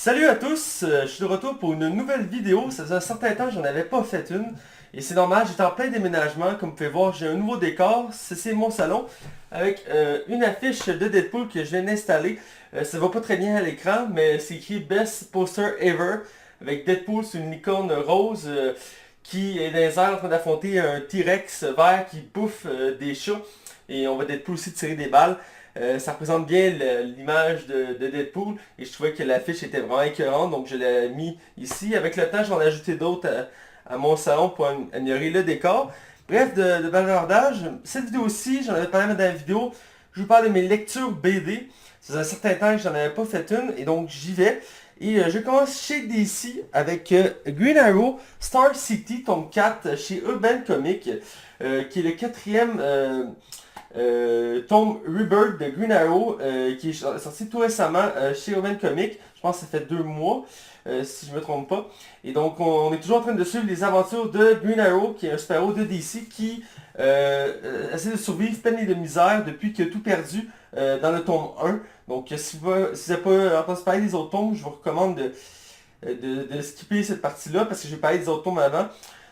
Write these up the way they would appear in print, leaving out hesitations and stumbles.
Salut à tous, je suis de retour pour une nouvelle vidéo. Ça faisait un certain temps que j'en avais pas fait une. Et c'est normal, j'étais en plein déménagement. Comme vous pouvez voir, j'ai un nouveau décor. C'est mon salon avec une affiche de Deadpool que je viens d'installer. Ça va pas très bien à l'écran, mais c'est écrit Best Poster Ever avec Deadpool sur une licorne rose qui est dans les airs en train d'affronter un T-Rex vert qui bouffe des chats. Et on va Deadpool aussi tirer des balles. Ça représente bien l'image de Deadpool et je trouvais que l'affiche était vraiment écœurante, donc je l'ai mis ici. Avec le temps, j'en ai ajouté d'autres à mon salon pour améliorer le décor. Bref, de bavardage, cette vidéo-ci, j'en avais parlé dans la vidéo, je vous parle de mes lectures BD. Ça faisait un certain temps que j'en avais pas fait une et donc j'y vais. Et je commence chez DC avec Green Arrow Star City, tome 4 chez Urban Comics, qui est le quatrième tome Rebirth de Green Arrow, qui est sorti tout récemment chez Urban Comics. Je pense que ça fait 2 mois, si je me trompe pas. Et donc on est toujours en train de suivre les aventures de Green Arrow, qui est un super-héros de DC qui essaie de survivre peine et de misère depuis qu'il a tout perdu dans le tome 1. Donc si vous n'avez pas entendu parler des autres tomes, je vous recommande de skipper cette partie-là parce que j'ai parlé des autres tomes avant.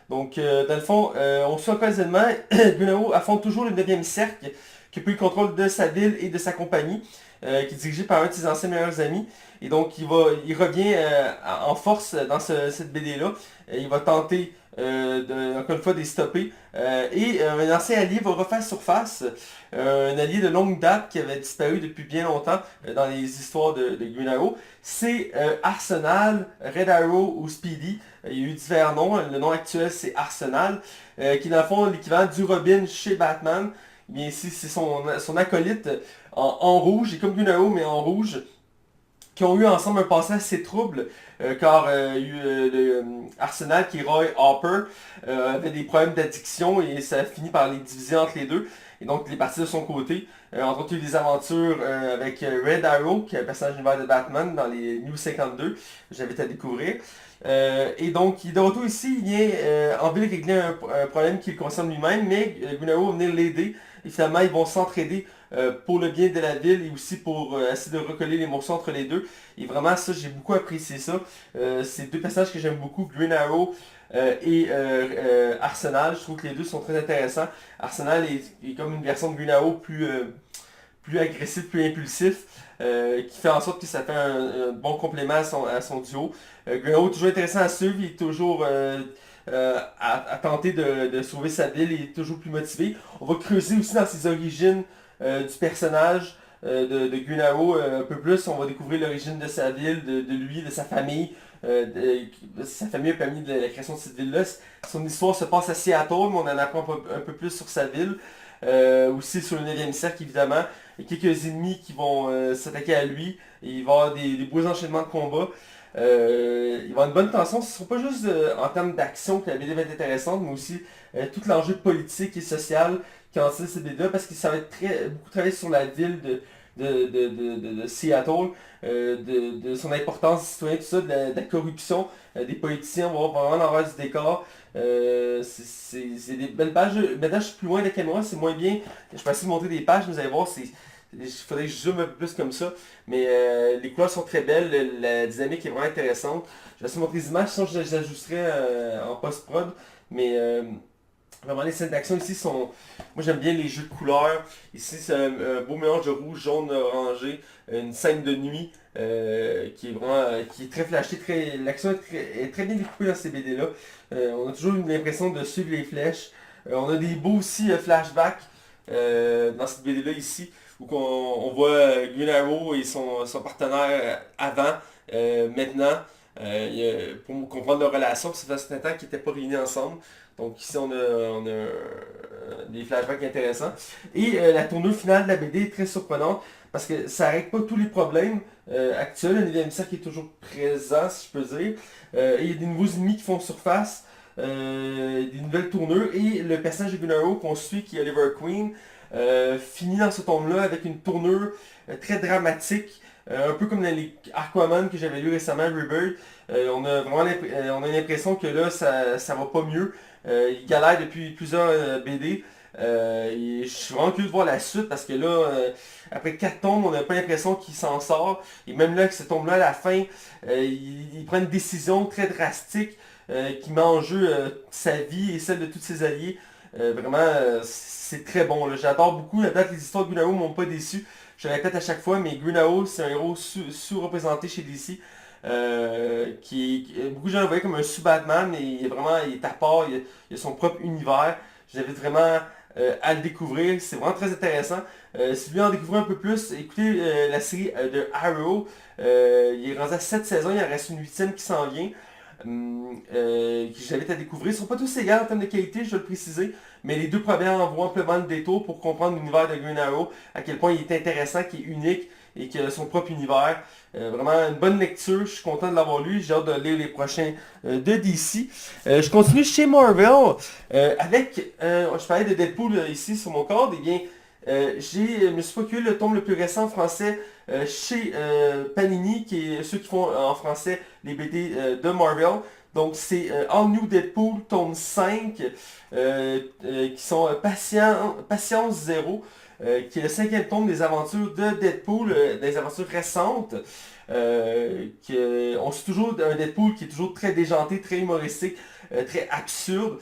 Donc, dans le fond, on suit occasionnellement, Gunao affronte toujours le 9e cercle, qui a pris le contrôle de sa ville et de sa compagnie, qui est dirigé par un de ses anciens meilleurs amis. Et donc, il revient en force dans cette BD-là. Il va tenter, encore une fois, de les stopper. Et un ancien allié va refaire surface. Un allié de longue date qui avait disparu depuis bien longtemps dans les histoires de Green Arrow. C'est Arsenal, Red Arrow ou Speedy. Il y a eu différents noms. Le nom actuel, c'est Arsenal, qui est dans le fond l'équivalent du Robin chez Batman. Mais ici, c'est son acolyte en rouge, et comme Green Arrow, mais en rouge, qui ont eu ensemble un passé assez trouble, car il y a eu Arsenal, qui est Roy Harper, avait des problèmes d'addiction, et ça a fini par les diviser entre les deux. Et donc, il est parti de son côté. Entre autres, il y a eu des aventures avec Red Arrow, qui est un personnage univers de Batman dans les New 52. J'invite à découvrir. Et donc, il est de retour ici, il vient en ville régler un problème qui le concerne lui-même, mais Green Arrow va venir l'aider. Et finalement, ils vont s'entraider pour le bien de la ville et aussi pour essayer de recoller les morceaux entre les deux. Et vraiment, ça, j'ai beaucoup apprécié ça. C'est deux personnages que j'aime beaucoup, Green Arrow et Arsenal. Je trouve que les deux sont très intéressants. Arsenal est comme une version de Green Arrow plus agressif, plus impulsif, qui fait en sorte que ça fait un bon complément à son duo. Green Arrow est toujours intéressant à suivre, il est toujours à tenter de sauver sa ville, il est toujours plus motivé. On va creuser aussi dans ses origines du personnage de Green Arrow un peu plus. On va découvrir l'origine de sa ville, de lui, de sa famille. Sa famille a permis de la création de cette ville-là. Son histoire se passe à Seattle, mais on en apprend un peu plus sur sa ville. Aussi sur le 9e cercle, évidemment. Il y a quelques ennemis qui vont s'attaquer à lui. Et il va y avoir des beaux enchaînements de combats. Il va y avoir une bonne tension. Ce ne sera pas juste en termes d'action que la BD va être intéressante, mais aussi tout l'enjeu politique et social qui en tire cette BD-là, parce que ça va être beaucoup travaillé sur la ville de Seattle, de son importance citoyenne, tout ça, de la corruption des politiciens. On va voir vraiment l'envers du décor. C'est des belles pages. Maintenant, je suis plus loin de la caméra, c'est moins bien. Je peux essayer de montrer des pages, vous allez voir, il faudrait que je zoome un peu plus comme ça. Mais les couleurs sont très belles, la dynamique est vraiment intéressante. Je vais essayer de montrer les images, sinon je les ajusterai en post-prod. Mais vraiment, les scènes d'action ici sont... Moi, j'aime bien les jeux de couleurs. Ici, c'est un beau mélange de rouge, jaune, orangé. Une scène de nuit qui est vraiment... qui est très flashée. L'action est très bien découpée dans ces BD-là. On a toujours l'impression de suivre les flèches. On a des beaux aussi flashbacks dans cette BD-là ici, où on voit Green Arrow et son partenaire avant, maintenant. Pour comprendre leur relation, ça fait un certain temps qu'ils n'étaient pas réunis ensemble. Donc ici on a des flashbacks intéressants. Et la tournure finale de la BD est très surprenante parce que ça ne règle pas tous les problèmes actuels. Le 9e cercle est toujours présent, si je peux dire. Et il y a des nouveaux ennemis qui font surface, des nouvelles tournures. Et le personnage de Green Arrow qu'on suit, qui est Oliver Queen, finit dans ce tome-là avec une tournure très dramatique. Un peu comme dans les Aquaman que j'avais lu récemment, Rebirth. On a vraiment on a l'impression que là, ça va pas mieux. Il galère depuis plusieurs BD. Et je suis vraiment curieux de voir la suite parce que là, après 4 tombes, on n'a pas l'impression qu'il s'en sort. Et même là, avec ce tombe-là, à la fin, il prend une décision très drastique qui met en jeu sa vie et celle de tous ses alliés. Vraiment, c'est très bon, là. J'adore beaucoup. À date, les histoires de Green Arrow m'ont pas déçu. Je le répète à chaque fois, mais Green Arrow, c'est un héros sous-représenté chez DC. Beaucoup de gens le voyaient comme un sous-Batman, et il est à part, il a son propre univers. J'invite vraiment à le découvrir, c'est vraiment très intéressant. Si vous voulez en découvrir un peu plus, écoutez la série de Arrow. Il est rendu à 7 saisons, il en reste une 8e qui s'en vient. Que j'invite à découvrir. Ils ne sont pas tous égaux en termes de qualité, je dois le préciser, mais les deux premières en vaut amplement le détour pour comprendre l'univers de Green Arrow, à quel point il est intéressant, qu'il est unique et qu'il a son propre univers. Vraiment une bonne lecture, je suis content de l'avoir lu, j'ai hâte de lire les prochains de DC. Je continue chez Marvel je parlais de Deadpool ici sur mon corde, et bien je me suis procuré le tome le plus récent en français chez Panini, qui est ceux qui font en français les BD de Marvel. Donc c'est All New Deadpool, tome 5, qui sont Patience Zéro, qui est le 5e tome des aventures de Deadpool, des aventures récentes. On suit toujours un Deadpool qui est toujours très déjanté, très humoristique, très absurde.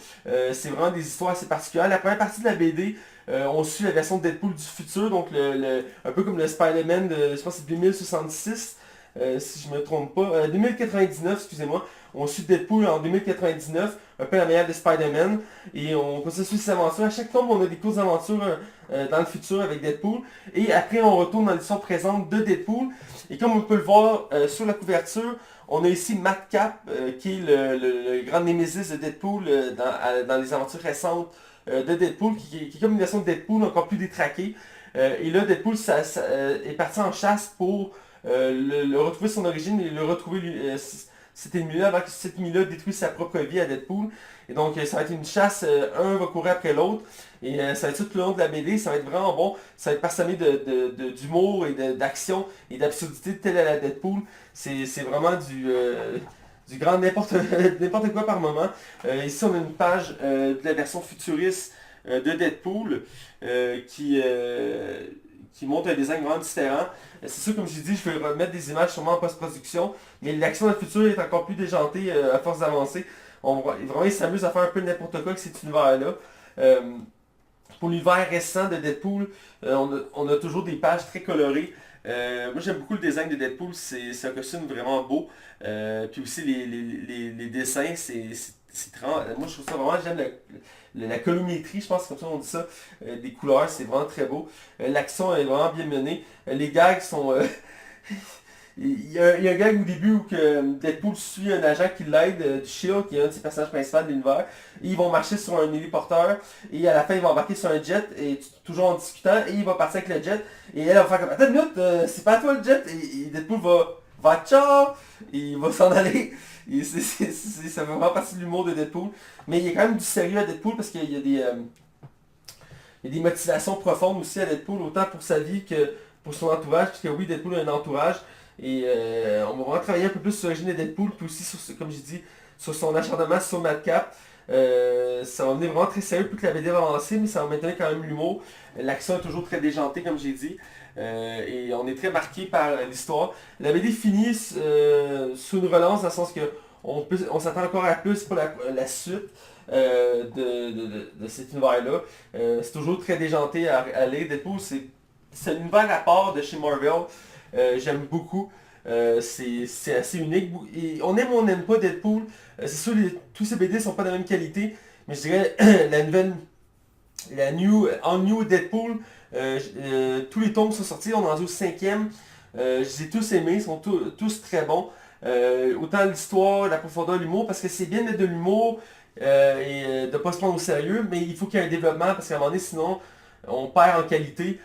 C'est vraiment des histoires assez particulières. La première partie de la BD, on suit la version de Deadpool du futur, donc un peu comme le Spider-Man de, je pense que c'est 2066, si je me trompe pas, 2099, excusez-moi. On suit Deadpool en 2099, un peu la meilleure de Spider-Man, et on continue à suivre ses aventures. À chaque tome, on a des courtes aventures dans le futur avec Deadpool, et après on retourne dans l'histoire présente de Deadpool. Et comme on peut le voir sur la couverture, on a ici Madcap, qui est le grand némésis de Deadpool dans les aventures récentes de Deadpool, qui est comme une version de Deadpool encore plus détraquée. Et là, Deadpool est parti en chasse pour le retrouver son origine et le retrouver cet ennemi-là avant que cet ennemi-là détruise sa propre vie à Deadpool. Et donc ça va être une chasse, un va courir après l'autre. Et ça va être tout le long de la BD, ça va être vraiment bon. Ça va être parsemé d'humour et d'action et d'absurdité telle à la Deadpool. C'est vraiment du grand n'importe quoi par moment. Ici on a une page de la version futuriste de Deadpool qui montre un design vraiment différent. C'est sûr, comme je dit, je vais remettre des images sûrement en post-production, mais l'action dans le futur est encore plus déjantée à force d'avancer. Vraiment, ils s'amusent à faire un peu n'importe quoi avec cet univers-là. Euh, pour l'univers récent de Deadpool, on a toujours des pages très colorées. Moi j'aime beaucoup le design de Deadpool, c'est un costume vraiment beau. Puis aussi les dessins, moi je trouve ça vraiment, j'aime la colorimétrie, je pense que comme ça on dit ça, des couleurs, c'est vraiment très beau. L'action est vraiment bien menée. Les gags sont... il y a un gag au début où Deadpool suit un agent qui l'aide, du Shield, qui est un de ses personnages principaux de l'univers. Et ils vont marcher sur un héliporteur. Et à la fin, ils vont embarquer sur un jet, et toujours en discutant. Et il va partir avec le jet. Et elle va faire comme, attends une minute, c'est pas à toi le jet. Et Deadpool va ciao. Et il va s'en aller. Et ça fait vraiment partie de l'humour de Deadpool. Mais il y a quand même du sérieux à Deadpool parce qu'il y a il y a des motivations profondes aussi à Deadpool, autant pour sa vie que pour son entourage. Puisque oui, Deadpool a un entourage. Et on va vraiment travailler un peu plus sur l'origine de Deadpool, puis aussi, comme j'ai dit, sur son acharnement sur Madcap. Ça va venir vraiment très sérieux plus que la BD va avancer, mais ça va maintenir quand même l'humour. L'action est toujours très déjantée, comme j'ai dit. Et on est très marqué par l'histoire. La BD finit sous une relance, dans le sens que on s'attend encore à plus pour la suite de cet univers-là. C'est toujours très déjanté à lire. Deadpool, c'est un univers à part de chez Marvel. J'aime beaucoup. C'est assez unique. Et on aime ou on n'aime pas Deadpool. C'est sûr, tous ces BD sont pas de la même qualité. Mais je dirais en New Deadpool, tous les tomes sont sortis. On est rendu au 5e. Je les ai tous aimés. Ils sont tous très bons. Autant l'histoire, la profondeur, l'humour. Parce que c'est bien de mettre de l'humour et de ne pas se prendre au sérieux. Mais il faut qu'il y ait un développement. Parce qu'à un moment donné, sinon, on perd en qualité.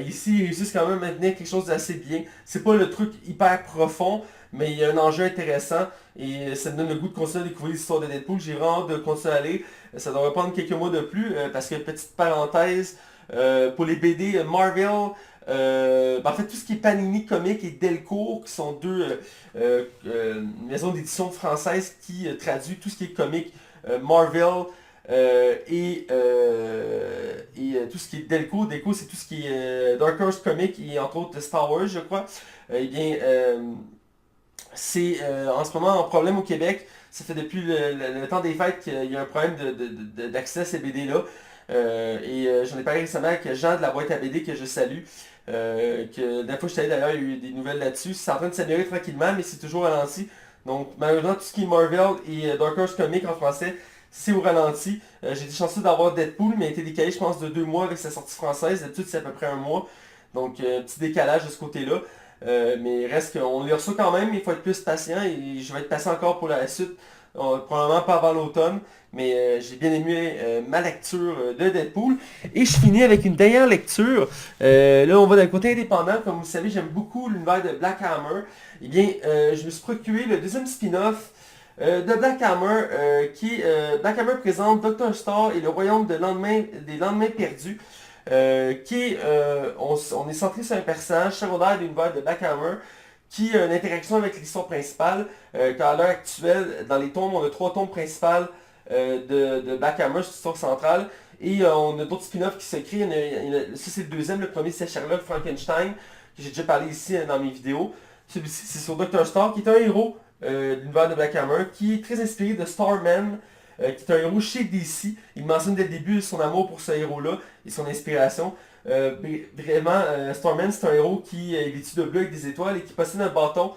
Ici, ils réussissent quand même à maintenir quelque chose d'assez bien. C'est pas le truc hyper profond, mais il y a un enjeu intéressant et ça me donne le goût de continuer à découvrir l'histoire de Deadpool. J'ai vraiment hâte de continuer à aller. Ça devrait prendre quelques mois de plus parce que, petite parenthèse, pour les BD Marvel, en fait tout ce qui est Panini Comics et Delcourt, qui sont deux maisons d'édition françaises qui traduisent tout ce qui est comics Marvel, tout ce qui est Delco. Delco, c'est tout ce qui est Dark Horse Comics et entre autres Star Wars, je crois. Eh bien, c'est en ce moment un problème au Québec. Ça fait depuis le temps des fêtes qu'il y a un problème d'accès à ces BD-là. J'en ai parlé récemment avec Jean de la boîte à BD que je salue. Que la fois que je suis allé d'ailleurs, il y a eu des nouvelles là-dessus. C'est en train de s'améliorer tranquillement, mais c'est toujours ralenti. Donc malheureusement, tout ce qui est Marvel et Dark Horse Comics en français, c'est au ralenti. J'ai été chanceux d'avoir Deadpool, mais il a été décalé, je pense, de 2 mois avec sa sortie française. D'habitude, c'est à peu près un mois. Donc, petit décalage de ce côté-là. Mais reste qu'on les reçoit quand même, il faut être plus patient et je vais être patient encore pour la suite. Probablement pas avant l'automne, mais j'ai bien aimé ma lecture de Deadpool. Et je finis avec une dernière lecture. Là, on va d'un côté indépendant. Comme vous savez, j'aime beaucoup l'univers de Black Hammer. Eh bien, je me suis procuré le deuxième spin-off de Black Hammer, Black Hammer présente Dr. Star et le royaume des lendemains perdus. On est centré sur un personnage secondaire de l'univers de Black Hammer qui a une interaction avec l'histoire principale. Qu'à l'heure actuelle, dans les tomes, on a 3 tomes principales de Black Hammer, c'est l'histoire centrale. Et on a d'autres spin-offs qui se créent. Ça c'est le deuxième, le premier c'est Sherlock Frankenstein, que j'ai déjà parlé ici dans mes vidéos. Celui-ci c'est sur Dr. Star, qui est un héros de l'univers de Black Hammer, qui est très inspiré de Starman, qui est un héros chez DC. Il mentionne dès le début son amour pour ce héros-là et son inspiration. Vraiment, Starman, c'est un héros qui est vêtu de bleu avec des étoiles et qui possède un bâton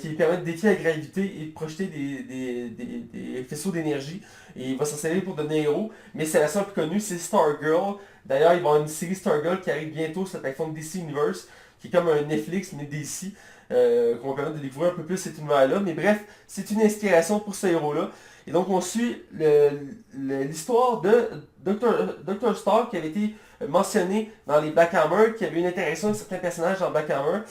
qui lui permet de défier la gravité et de projeter des faisceaux d'énergie. Et il va s'en servir pour devenir héros. Mais c'est la seule plus connue, c'est Stargirl. D'ailleurs, il va y avoir une série Stargirl qui arrive bientôt sur la plateforme DC Universe, qui est comme un Netflix, mais DC, qu'on va permettre de découvrir un peu plus cet univers-là. Mais bref, c'est une inspiration pour ce héros-là. Et donc on suit l'histoire de Dr. Stark qui avait été mentionné dans les Black Hammer, qui avait une interaction avec certains personnages dans Black Hammer,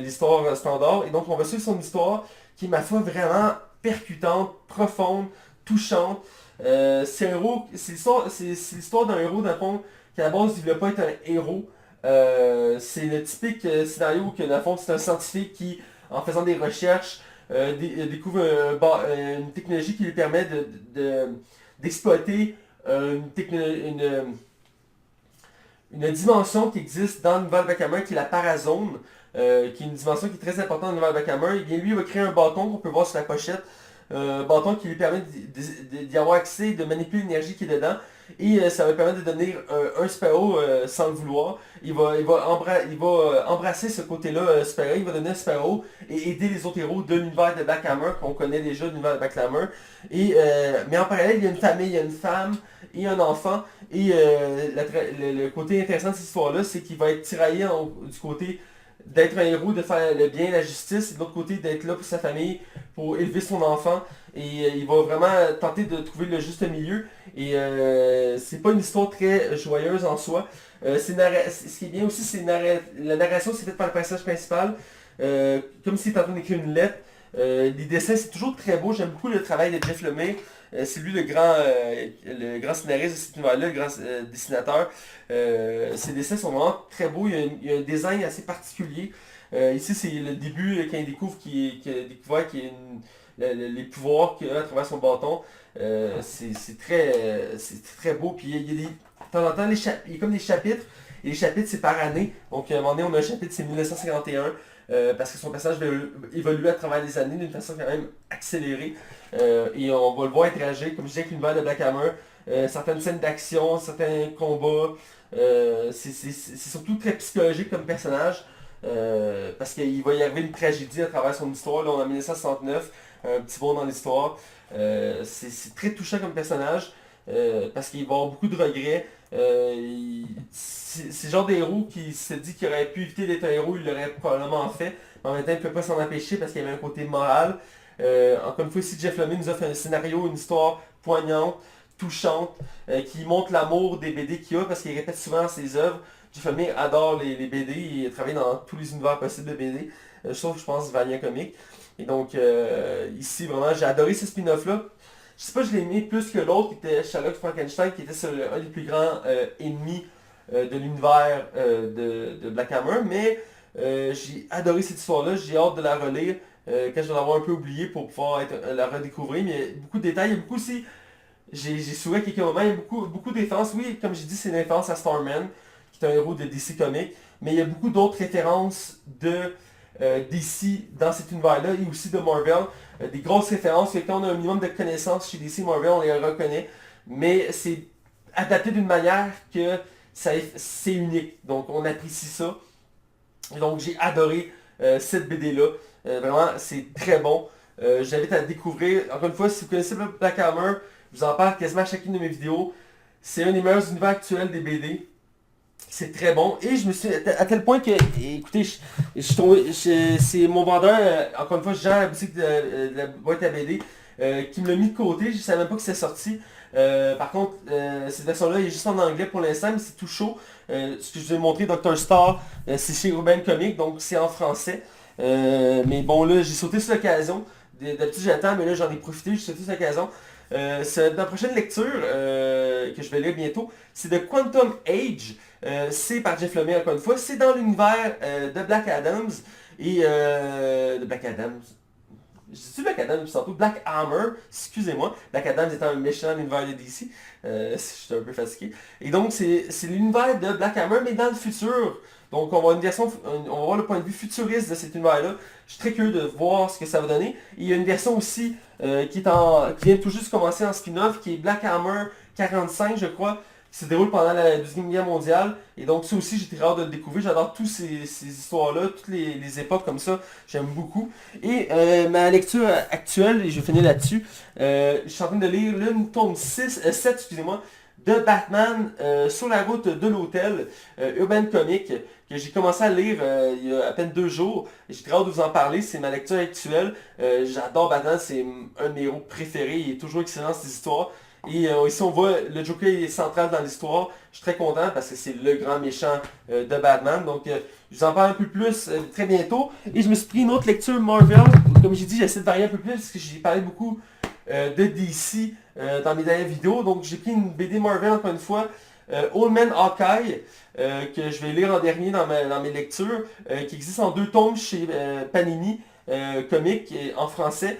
l'histoire standard. Et donc on va suivre son histoire qui est ma foi vraiment percutante, profonde, touchante. C'est l'histoire d'un héros, dans le fond, qui à la base ne voulait pas être un héros. C'est le typique scénario que dans le fond c'est un scientifique qui, en faisant des recherches, découvre une technologie qui lui permet d'exploiter une dimension qui existe dans l'univers de Black Hammer, qui est la parazone, qui est une dimension qui est très importante dans l'univers de Black Hammer. Et bien lui, il va créer un bâton qu'on peut voir sur la pochette, un bâton qui lui permet d'y avoir accès, de manipuler l'énergie qui est dedans. Et ça va permettre de devenir un super-héros sans le vouloir. Il va embrasser ce côté-là super-héros, il va devenir super-héros et aider les autres héros de l'univers de Black Hammer, qu'on connaît déjà de l'univers de Black Hammer. Mais en parallèle, il y a une famille, il y a une femme et un enfant. Et le côté intéressant de cette histoire-là, c'est qu'il va être tiraillé du côté d'être un héros, de faire le bien, la justice, et de l'autre côté d'être là pour sa famille, pour élever son enfant. Et il va vraiment tenter de trouver le juste milieu. Et c'est pas une histoire très joyeuse en soi. Ce qui est bien aussi, c'est la narration, c'est faite par le personnage principal, comme s'il était en train d'écrire une lettre. Les dessins, c'est toujours très beau. J'aime beaucoup le travail de Jeff Lemire. C'est lui le grand scénariste de cet univers-là, le grand dessinateur. Ses dessins sont vraiment très beaux. Il y a un design assez particulier. Ici, c'est le début quand il découvre qu'il a découvert qu'il y a les pouvoirs qu'il a à travers son bâton. C'est très beau. Puis il y a de temps en temps, il y a comme des chapitres. Et les chapitres, c'est par année. Donc, à un moment donné, on a un chapitre, c'est 1951. Parce que son personnage va évoluer à travers les années d'une façon quand même accélérée. Et on va le voir interagir, comme je disais, avec l'univers de Black Hammer. Certaines scènes d'action, certains combats. C'est surtout très psychologique comme personnage. Parce qu'il va y arriver une tragédie à travers son histoire. Là, on est en 1969, un petit bond dans l'histoire. C'est très touchant comme personnage. Parce qu'il va avoir beaucoup de regrets. C'est le genre d'héros qui se dit qu'il aurait pu éviter d'être un héros, il l'aurait probablement fait. Mais en même temps, il ne peut pas s'en empêcher parce qu'il y avait un côté moral. Encore une fois, ici, Jeff Lemire nous offre un scénario, une histoire poignante, touchante, qui montre l'amour des BD qu'il a parce qu'il répète souvent ses œuvres. Jeff Lemire adore les BD, il travaille dans tous les univers possibles de BD, sauf, je pense, Valiant Comics. Et donc, ici, vraiment, j'ai adoré ce spin-off-là. Je sais pas, je l'ai aimé plus que l'autre, qui était Sherlock Frankenstein, qui était un des plus grands ennemis de l'univers de Black Hammer, mais j'ai adoré cette histoire-là, j'ai hâte de la relire quand je vais l'avoir un peu oublié pour pouvoir la redécouvrir, mais il y a beaucoup de détails, il y a beaucoup aussi j'ai souri à quelques moments, il y a beaucoup de références. Oui, comme j'ai dit, c'est une référence à Starman, qui est un héros de DC Comics, mais il y a beaucoup d'autres références de DC dans cet univers-là et aussi de Marvel. Des grosses références, et quand on a un minimum de connaissances chez DC et Marvel, on les reconnaît, mais c'est adapté d'une manière que c'est unique. Donc on apprécie ça. Et donc j'ai adoré cette BD-là. Vraiment, c'est très bon. J'invite à découvrir. Encore une fois, si vous connaissez Black Hammer, je vous en parle quasiment à chacune de mes vidéos. C'est un des meilleurs univers actuels des BD. C'est très bon. Et je me suis à tel point que, écoutez, c'est mon vendeur, encore une fois, Jean, la boutique de la boîte à BD, qui me l'a mis de côté. Je ne savais même pas que c'était sorti. Par contre, cette version-là est juste en anglais pour l'instant, mais c'est tout chaud. Ce que je vous ai montré, Dr. Star, c'est chez Urban Comics, donc c'est en français. Mais bon, là, j'ai sauté sur l'occasion. D'habitude, j'attends, mais là, j'en ai profité, j'ai sauté sur l'occasion. C'est la prochaine lecture que je vais lire bientôt. C'est de Quantum Age. C'est par Jeff Lemire encore une fois. C'est dans l'univers de Black Adams et de Black Adams. Je dis Black Adam, surtout Black Hammer, excusez-moi. Black Adam étant un méchant dans l'univers de DC. Je suis un peu fatigué. Et donc c'est l'univers de Black Hammer, mais dans le futur. Donc on va, on va voir le point de vue futuriste de cet univers-là. Je suis très curieux de voir ce que ça va donner. Et il y a une version aussi qui vient tout juste commencer en spin-off, qui est Black Hammer 45, je crois, qui se déroule pendant la Deuxième Guerre mondiale. Et donc ça aussi, j'ai très hâte de le découvrir. J'adore toutes ces histoires-là, toutes les époques comme ça. J'aime beaucoup. Et ma lecture actuelle, et je vais finir là-dessus, je suis en train de lire le tome 7, excusez-moi, de Batman sur la route de l'hôtel, Urban Comics, que j'ai commencé à lire il y a à peine 2 jours. J'ai très hâte de vous en parler, c'est ma lecture actuelle. J'adore Batman, c'est un de mes héros préférés, il est toujours excellent ces histoires. Et ici on voit le Joker est central dans l'histoire. Je suis très content parce que c'est le grand méchant de Batman. Donc je vous en parle un peu plus très bientôt. Et je me suis pris une autre lecture Marvel. Comme j'ai dit, j'essaie de varier un peu plus parce que j'ai parlé beaucoup de DC dans mes dernières vidéos. Donc j'ai pris une BD Marvel encore une fois. Old Man Hawkeye, que je vais lire en dernier dans mes lectures, qui existe en 2 tomes chez Panini Comics en français,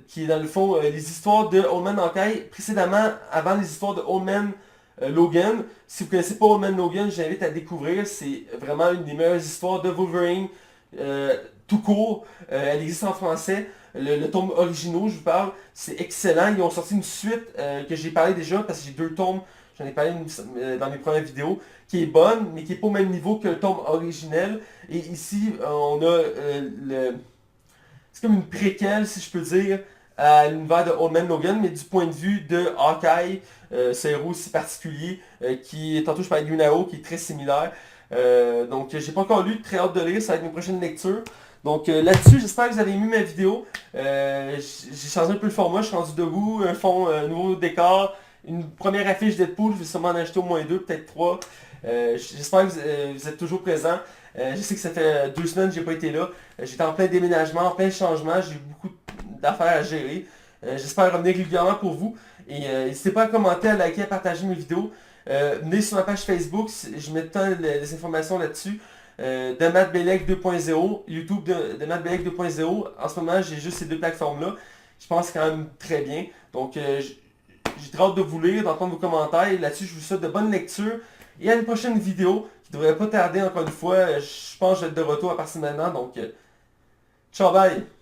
qui est dans le fond les histoires de Old Man Hawkeye, précédemment, avant les histoires de Old Man Logan. Si vous ne connaissez pas Old Man Logan, j'invite à découvrir. C'est vraiment une des meilleures histoires de Wolverine, tout court. Elle existe en français. Le tome originaux, je vous parle, c'est excellent. Ils ont sorti une suite que j'ai parlé déjà parce que j'ai 2 tomes. J'en ai parlé dans mes premières vidéos, qui est bonne, mais qui n'est pas au même niveau que le tome originel. Et ici, on a c'est comme une préquelle, si je peux dire, à l'univers de Old Man Logan, mais du point de vue de Hawkeye, ce héros si particulier, qui, tantôt je parlais de Yunao, qui est très similaire. Donc j'ai pas encore lu, très hâte de lire, ça va être mes prochaines lectures. Donc là-dessus, j'espère que vous avez aimé ma vidéo. J'ai changé un peu le format, je suis rendu debout, un fond, nouveau décor, une première affiche Deadpool, je vais sûrement en acheter au moins 2, peut-être 3. J'espère que vous êtes toujours présents. Je sais que ça fait 2 semaines que j'ai pas été là. J'étais en plein déménagement, en plein changement, j'ai eu beaucoup d'affaires à gérer. J'espère revenir régulièrement pour vous. Et n'hésitez pas à commenter, à liker, à partager mes vidéos. Venez sur ma page Facebook, je mets tant les informations là-dessus. De Matt Bellec 2.0, YouTube de Matt Bellec 2.0. En ce moment, j'ai juste ces 2 plateformes-là. Je pense que c'est quand même très bien. Donc, j'ai très hâte de vous lire, d'entendre vos commentaires. Et là-dessus, je vous souhaite de bonnes lectures. Et à une prochaine vidéo qui devrait pas tarder encore une fois. Je pense que je vais être de retour à partir de maintenant. Donc, ciao, bye!